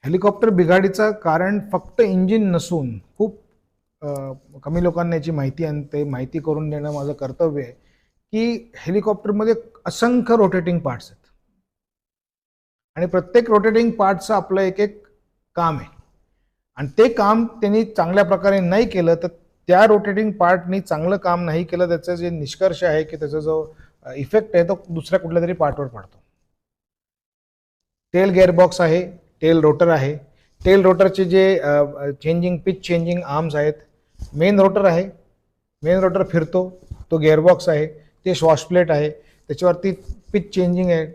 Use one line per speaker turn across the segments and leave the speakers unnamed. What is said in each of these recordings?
Helicopter बिघाडीचं कारण फक्त engine नसून खूप कमी लोकांना याची माहिती आणि ते माहिती करून देणं माझं कर्तव्य आहे की हेलिकॉप्टरमध्ये असंख्य रोटेटिंग पार्ट्स आहेत आणि प्रत्येक रोटेटिंग पार्टचं आपलं एक एक काम आहे आणि ते काम त्यांनी चांगल्या प्रकारे नाही केलं तर त्या रोटेटिंग पार्टनी चांगलं काम नाही केलं त्याचं जे निष्कर्ष आहे की त्याचा जो इफेक्ट आहे तो दुसऱ्या कुठल्या तरी पार्टवर पडतो. टेल गेअरबॉक्स आहे, टेल रोटर आहे. टेल रोटरचे जे चेंजिंग पिच चेंजिंग आर्म्स आहेत. मेन रोटर आहे, मेन रोटर फिरतो, तो गेअरबॉक्स आहे, ते श्वास प्लेट आहे, त्याच्यावरती पिच चेंजिंग आहे.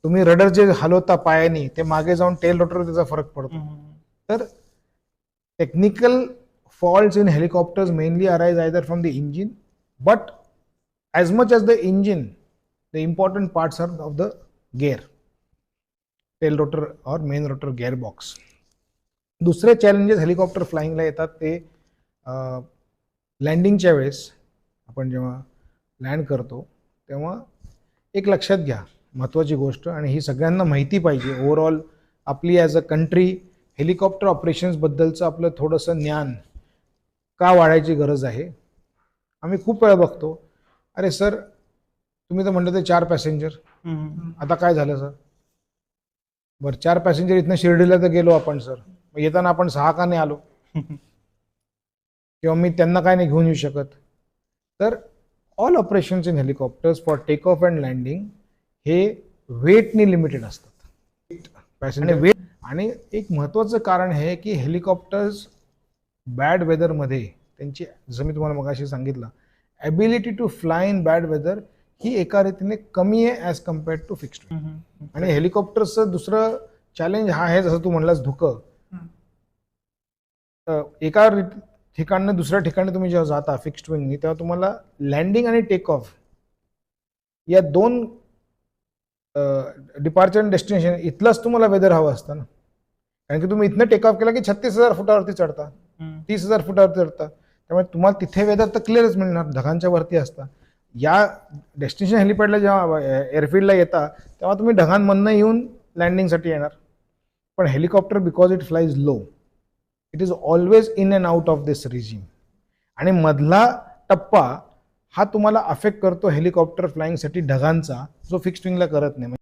तुम्ही रडर जे हलवता पायानी ते मागे जाऊन टेल रोटरवर त्याचा फरक पडतो. तर technical faults in helicopters mainly arise either from the engine, but as much as the engine, the important parts are of the gear, tail rotor or main rotor gearbox. दुसरे चॅलेंजेस हेलिकॉप्टर फ्लाइंगला येतात ते लँडिंगच्या वेळेस आपण जेव्हा land करतो तेव्हा एक लक्षात घ्या महत्त्वाची गोष्ट, आणि ही सगळ्यांना माहिती पाहिजे. ओव्हरऑल आपली ॲज अ कंट्री हेलिकॉप्टर ऑपरेशन्सबद्दलचं आपलं थोडंसं ज्ञान का वाढायची गरज आहे. आम्ही खूप वेळा बघतो, अरे सर तुम्ही तर म्हणलं ते 4 पॅसेंजर, आता काय झालं सर? बरं 4 पॅसेंजर इथनं शिर्डीला तर गेलो आपण सर, मग येताना आपण 6 का नाही आलो? किंवा मी त्यांना काय नाही घेऊन येऊ शकत? तर all operations in helicopters for take off and landing हे वेटनी लिमिटेड असतात. Passenger weight. आणि एक महत्त्वाचं कारण आहे की हेलिकॉप्टर्स बॅड वेदरमध्ये त्यांची, जसं मी तुम्हाला मगाशी सांगितलं, ability to fly in bad weather ही एका रीतीने कमी आहे as compared to fixed wing. आणि हेलिकॉप्टरचं दुसरं चॅलेंज हा आहे, जसं तू म्हणलास धुकं. एका ठिकाणं दुसऱ्या ठिकाणी तुम्ही जेव्हा जाता फिक्स्ड विंगनी तेव्हा तुम्हाला लँडिंग आणि टेक ऑफ या दोन डिपार्चर आणि डेस्टिनेशन इथलंच तुम्हाला वेदर हवं असतं ना, कारण की तुम्ही इथनं टेक ऑफ केला की 36,000 फुटावरती चढता, 30,000 फुटावरती चढता, त्यामुळे तुम्हाला तिथे वेदर तर क्लिअरच मिळणार, ढगांच्या वरती असता. या डेस्टिनेशन हेलिपॅडला जेव्हा एअरफील्डला येता तेव्हा तुम्ही ढगांमधनं येऊन लँडिंगसाठी येणार. पण helicopter because it flies low, it is always in and out of this regime, आणि मधला टप्पा हा तुम्हाला अफेक्ट करतो हेलिकॉप्टर फ्लाईंगसाठी ढगांचा, जो फिक्स्ड विंगला करत नाही.